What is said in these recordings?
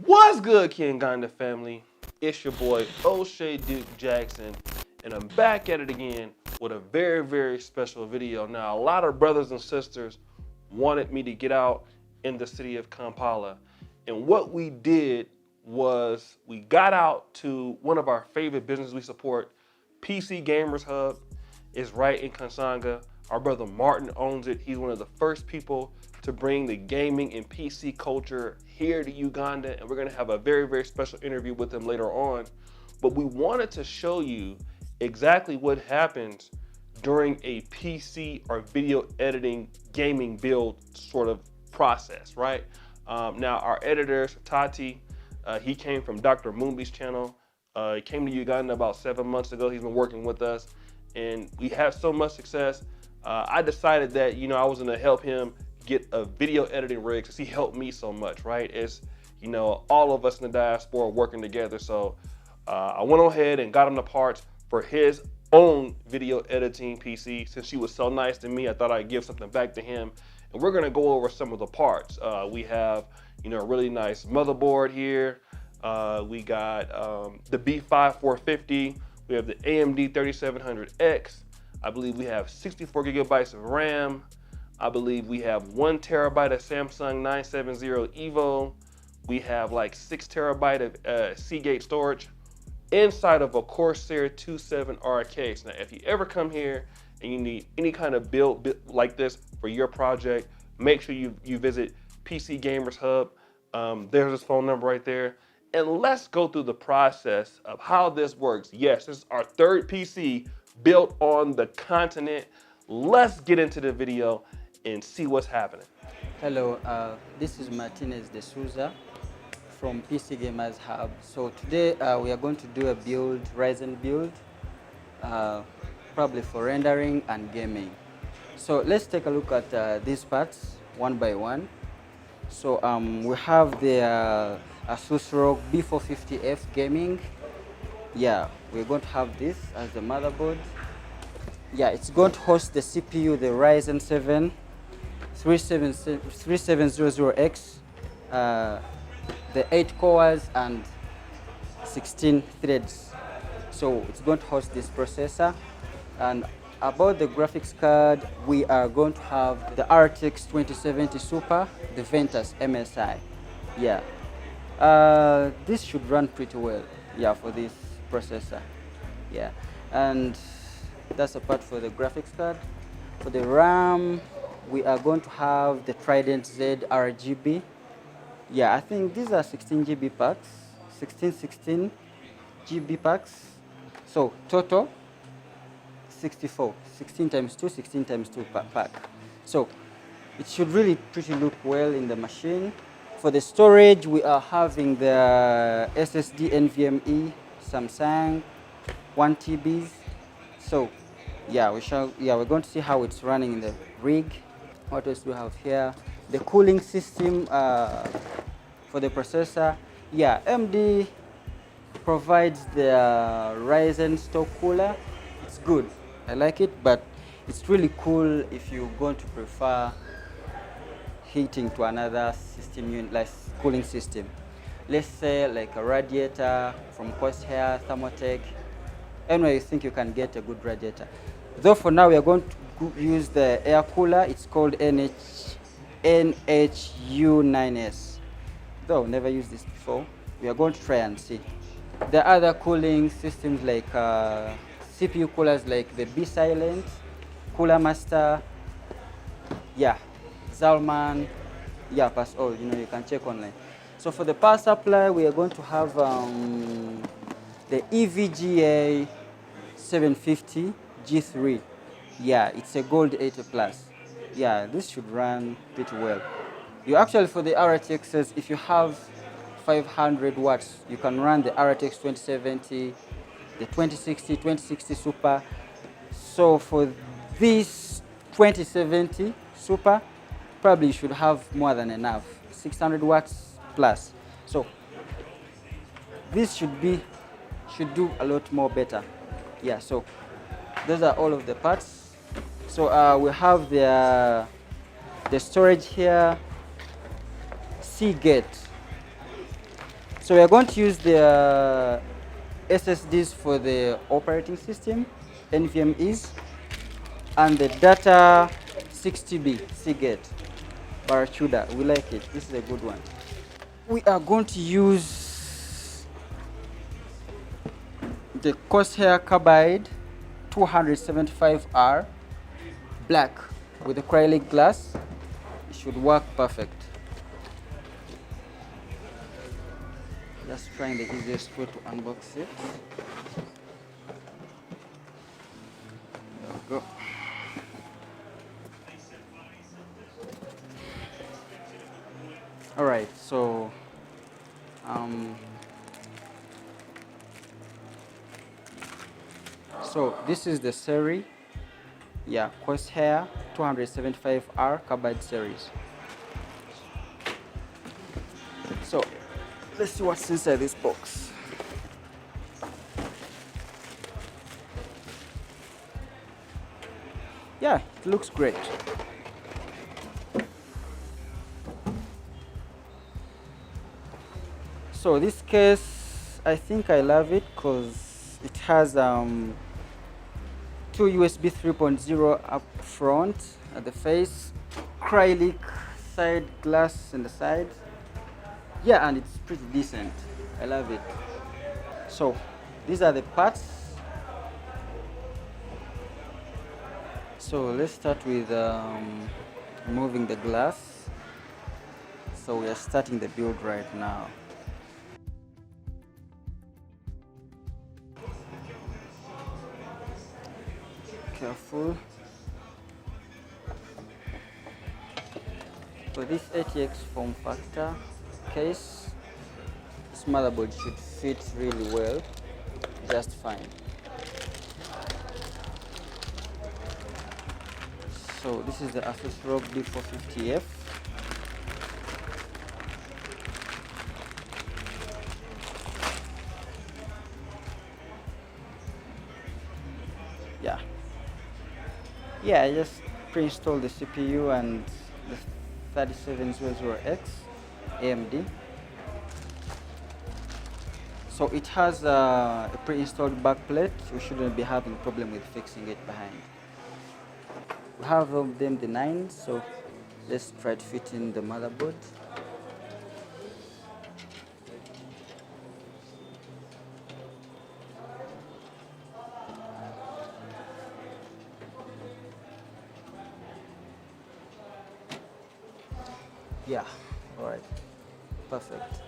What's good, Kansanga family? It's your boy O'Shea Duke Jackson, and I'm back at it again with a very special video. Now, a lot of brothers and sisters wanted me to get out in the city of Kampala, and what we did was we got out to one of our favorite businesses we support, PC Gamers Hub. Is right in Kansanga. Our brother Martin owns it. He's one of the first people to bring the gaming and PC culture here to Uganda, and we're gonna have a very special interview with him later on. But we wanted to show you exactly what happens during a PC or video editing gaming build sort of process, right? Now our editor, Sitati, he came from Dr. Mumbi's channel. He came to Uganda about 7 months ago. He's been working with us, and we had so much success. I decided that, I was gonna help him get a video editing rig because he helped me so much, right? It's, all of us in the diaspora working together. So I went ahead and got him the parts for his own video editing PC. Since he was so nice to me, I thought I'd give something back to him. And we're gonna go over some of the parts. We have, a really nice motherboard here. We got the B5 450. We have the AMD 3700X. I believe we have 64 gigabytes of RAM. I believe we have 1 terabyte of Samsung 970 EVO. We have like 6 terabyte of Seagate storage inside of a Corsair 2.7R case. Now, if you ever come here and you need any kind of build like this for your project, make sure you visit PC Gamers Hub. There's his phone number right there. And let's go through the process of how this works. Yes, this is our third PC built on the continent. Let's get into the video and see what's happening. Hello, this is Martinez de Souza from PC Gamers Hub. So today we are going to do a build, Ryzen build, probably for rendering and gaming. So let's take a look at these parts one by one. So we have the Asus ROG B450F gaming. Yeah, we're going to have this as the motherboard. Yeah, it's going to host the CPU, the Ryzen 7 3700X, the 8 cores and 16 threads. So it's going to host this processor. And about the graphics card, we are going to have the RTX 2070 Super, the Ventus MSI. Yeah, this should run pretty well, yeah, for this processor. Yeah, and that's a part for the graphics card. For the RAM, we are going to have the Trident Z RGB. Yeah, I think these are 16 GB packs, 16 GB packs. So total 64, 16 times 2, 16 times 2 per pack. So it should really pretty look well in the machine. For the storage, we are having the SSD NVMe Samsung 1 TB. So yeah, we're going to see how it's running in the rig. What else do we have here? The cooling system for the processor. Yeah, AMD provides the Ryzen stock cooler. It's good, I like it, but it's really cool if you're going to prefer heating to another system unit, like cooling system. Let's say like a radiator from Corsair, Thermotech. Anyway, you think you can get a good radiator. Though for now we are going to use the air cooler. It's called NHU9S. Though never used this before. We are going to try and see. The other cooling systems like CPU coolers like the B Silent, Cooler Master, yeah, Zalman, yeah, pass all, you can check online. So for the power supply, we are going to have the EVGA 750 G3. Yeah, it's a gold 80 plus. Yeah, this should run pretty well. You actually, for the RTXs, if you have 500 watts, you can run the RTX 2070, the 2060 Super. So for this 2070 Super, probably you should have more than enough, 600 watts plus. So this should do a lot more better. Yeah, so those are all of the parts. So we have the storage here, Seagate So we are going to use the SSDs for the operating system, NVMEs, and the data 60B Seagate Barracuda. We like it. This is a good one. We are going to use the Corsair Carbide 275R black with acrylic glass. It should work perfect. Just trying the easiest way to unbox it. There we go. All right, so this is the series, yeah, Corsair 275R Carbide series. So let's see what's inside this box. Yeah, it looks great. So this case, I think I love it because it has two USB 3.0 up front at the face, acrylic side glass in the side. Yeah, and it's pretty decent. I love it. So these are the parts. So let's start with removing the glass. So we are starting the build right now. Careful. For this ATX form factor case, this motherboard should fit really well, just fine. So this is the Asus ROG D450F. Yeah, I just pre-installed the CPU and the 3700X AMD. So it has a pre-installed backplate. We shouldn't be having a problem with fixing it behind. We have of them the 9, so let's try to fit in the motherboard. Yeah, all right, perfect.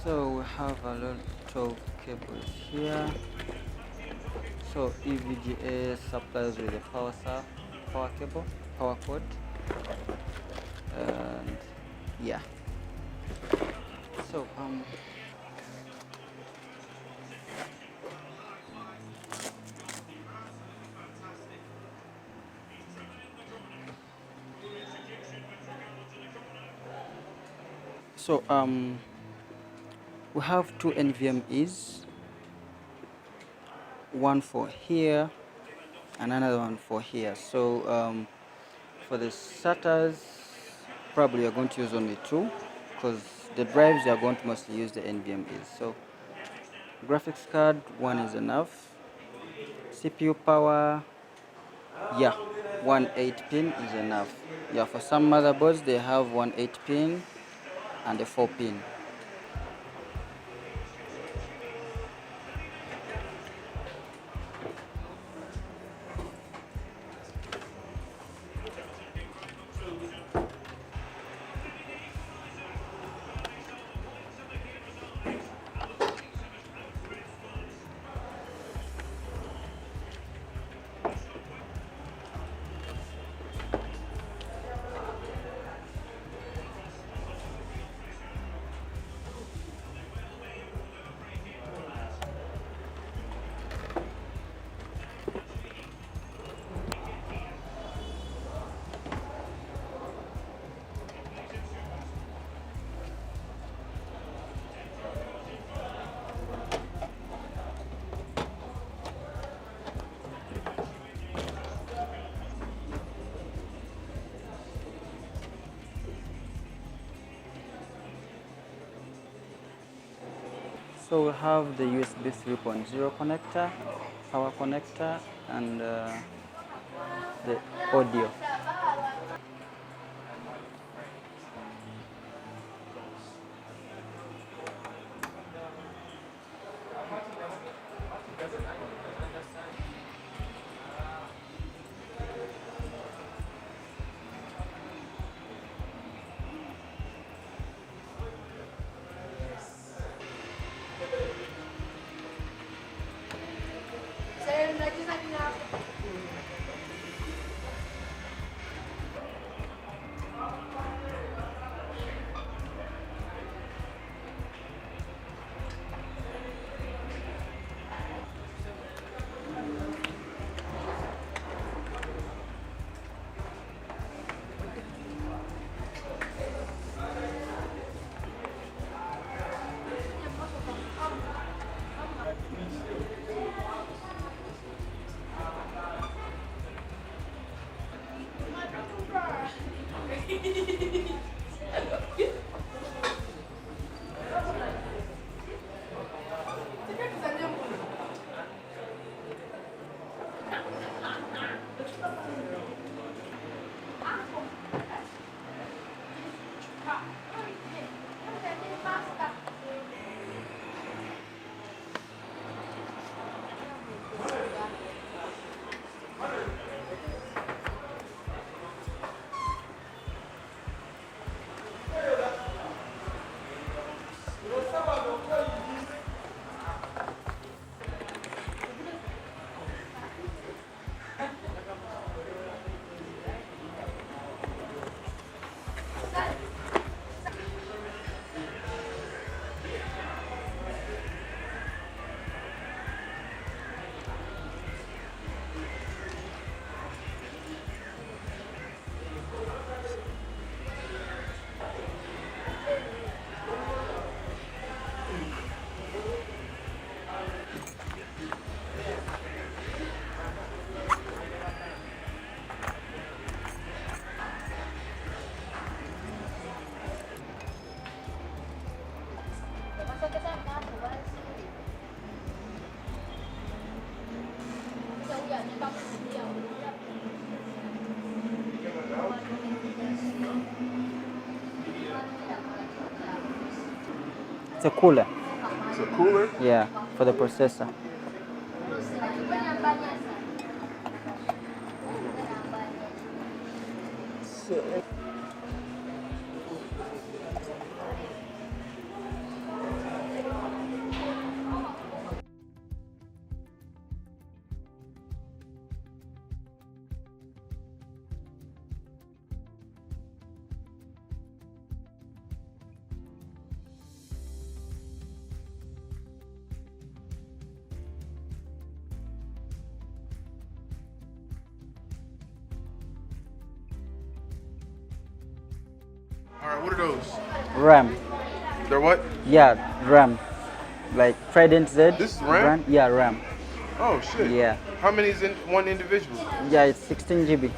So we have a lot of cables here. So EVGA supplies with a power cable, power cord, and yeah. So we have two NVMEs, one for here and another one for here. So for the SATAs, probably you're going to use only two because the drives you are going to mostly use the NVMEs. So graphics card, one is enough. CPU power, yeah, one 8-pin is enough. Yeah, for some motherboards they have one 8-pin and a 4-pin. So we have the USB 3.0 connector, power connector, and the audio. It's a cooler. It's a cooler? Yeah, for the processor. All right, what are those? RAM. They're what? Yeah, RAM. Like Trident Z. This is RAM? Yeah, RAM. Oh, shit. Yeah. How many is in one individual? Yeah, it's 16 GB.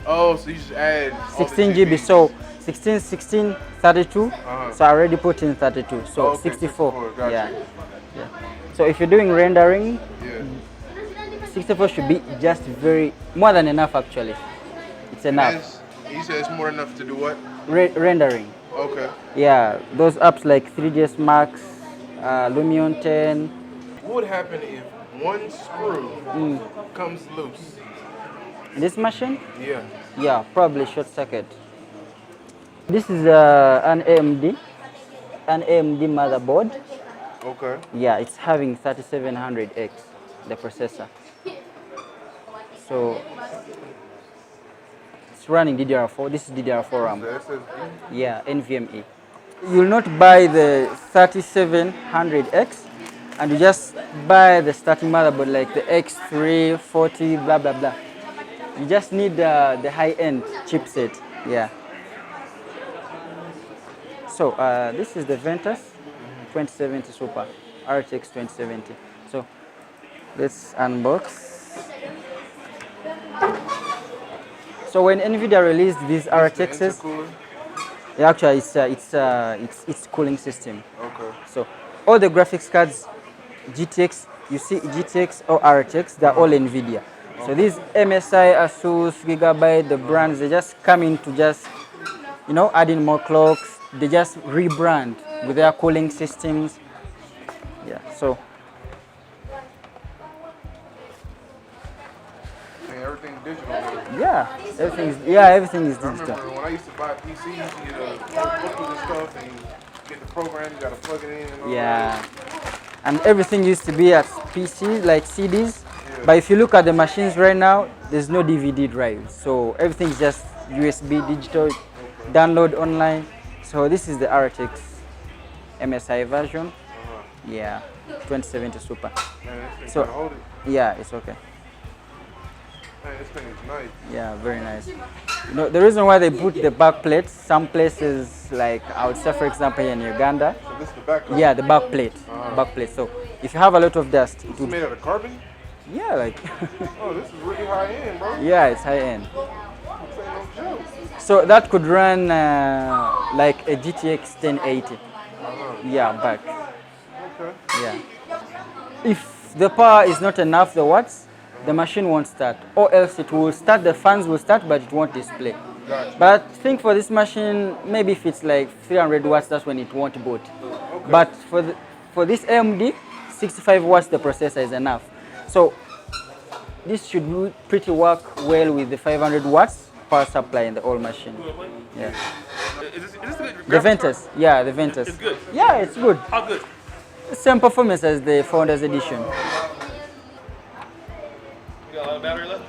Oh, so you just add all the 16 GB. GBs. So 16, 16, 32. Uh-huh. So I already put in 32. So Okay, 64. gotcha. Yeah. Yeah. So if you're doing rendering, Yeah. 64 should be just more than enough actually. It's enough. You said it's more enough to do what? Rendering. Okay. Yeah, those apps like 3ds Max, Lumion 10. What would happen if one screw comes loose? This machine? Yeah. Yeah, probably short circuit. This is an AMD motherboard. Okay. Yeah, it's having 3700X, the processor. So it's running DDR4. This is DDR4 RAM. Yeah, NVMe. You will not buy the 3700X and you just buy the starting motherboard like the X3, 40, blah, blah, blah. You just need the high-end chipset. Yeah. So this is the Ventus 2070 Super, RTX 2070. So let's unbox. So when NVIDIA released these RTXs, yeah, actually it's cooling system. Okay. So all the graphics cards, GTX, you see GTX or RTX, they're all NVIDIA. So these MSI, Asus, Gigabyte, the brands, they just come in to just, you know, add in more clocks. They just rebrand with their cooling systems. Yeah, so. And everything's digital now. Yeah, everything is I digital. remember when I used to buy PCs, you get a book with the stuff and you get the program, you gotta plug it in and all Yeah, that. and everything used to be at PC, like CDs. Yeah. But if you look at the machines right now, there's no DVD drive. So everything's just USB digital, download online. So this is the RTX MSI version. Yeah, 2070 Super. Man, this thing So can hold it. yeah, it's okay. Man, this thing is nice. Yeah, very nice. You know, the reason why they put the back plates, some places like I would say, for example, in Uganda. So this is the back cover? Yeah, the back plate. Back plate. So if you have a lot of dust, it This is would, made out of carbon? yeah, like Oh, this is really high end, bro. yeah, it's high end. This ain't no joke. So that could run like a GTX 1080. Yeah, back. Okay. Yeah. If the power is not enough, the watts, the machine won't start. Or else it will start, the fans will start, but it won't display. Gotcha. But I think for this machine, maybe if it's like 300 watts, that's when it won't boot. Okay. But for this AMD, 65 watts the processor is enough. So this should pretty work well with the 500 watts power supply in the old machine. Yeah. Is this a good The graphics Ventus, card? yeah, the Ventus. It's good. Yeah, it's good. How good? Same performance as the Founders Edition. You got a lot of battery left?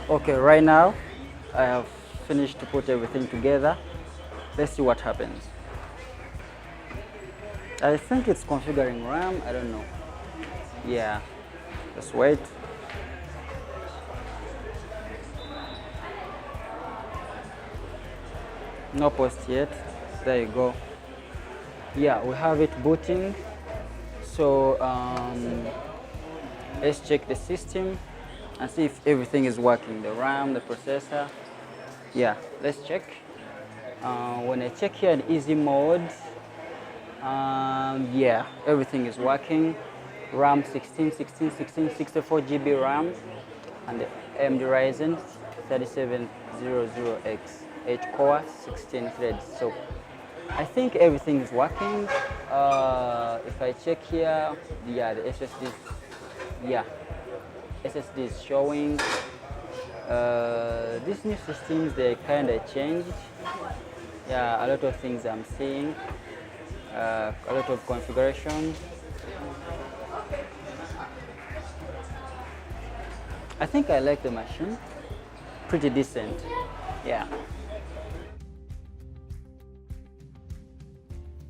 Okay, right now I have finished to put everything together. Let's see what happens. I think it's configuring RAM, I don't know. Yeah, let's wait. No post yet. There you go. Yeah, we have it booting. So let's check the system and see if everything is working. The RAM, the processor. Yeah, let's check. When I check here in easy mode, yeah, everything is working. RAM 64 GB RAM, and the AMD Ryzen 3700X, 8 core, 16 threads. So I think everything is working. If I check here, yeah, the SSD, yeah, SSD is showing. These new systems, they kind of changed. Yeah, a lot of things I'm seeing, a lot of configuration. I think I like the machine, pretty decent, yeah.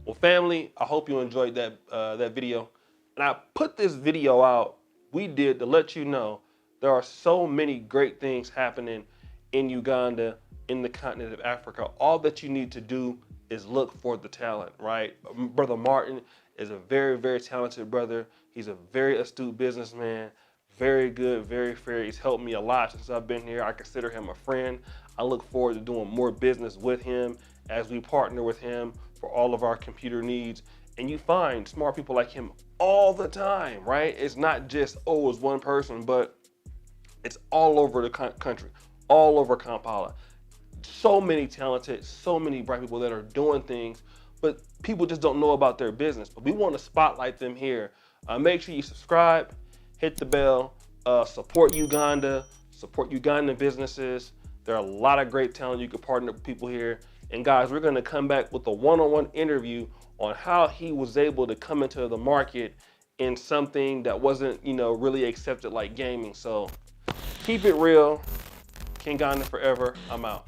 Well, family, I hope you enjoyed that that video. And I put this video out, we did to let you know there are so many great things happening in Uganda, in the continent of Africa. All that you need to do is look for the talent, right? Brother Martin is a very, very talented brother. He's a very astute businessman, very good, very fair. He's helped me a lot since I've been here. I consider him a friend. I look forward to doing more business with him as we partner with him for all of our computer needs. And you find smart people like him all the time, right? It's not just, oh, it's one person, but it's all over the country, all over Kampala. So many talented, so many bright people that are doing things, but people just don't know about their business. But we want to spotlight them here. Make sure you subscribe, hit the bell, support Uganda, support Ugandan businesses. There are a lot of great talent. You can partner with people here. And guys, we're going to come back with a one-on-one interview on how he was able to come into the market in something that wasn't, really accepted like gaming. So keep it real. King Ghana forever. I'm out.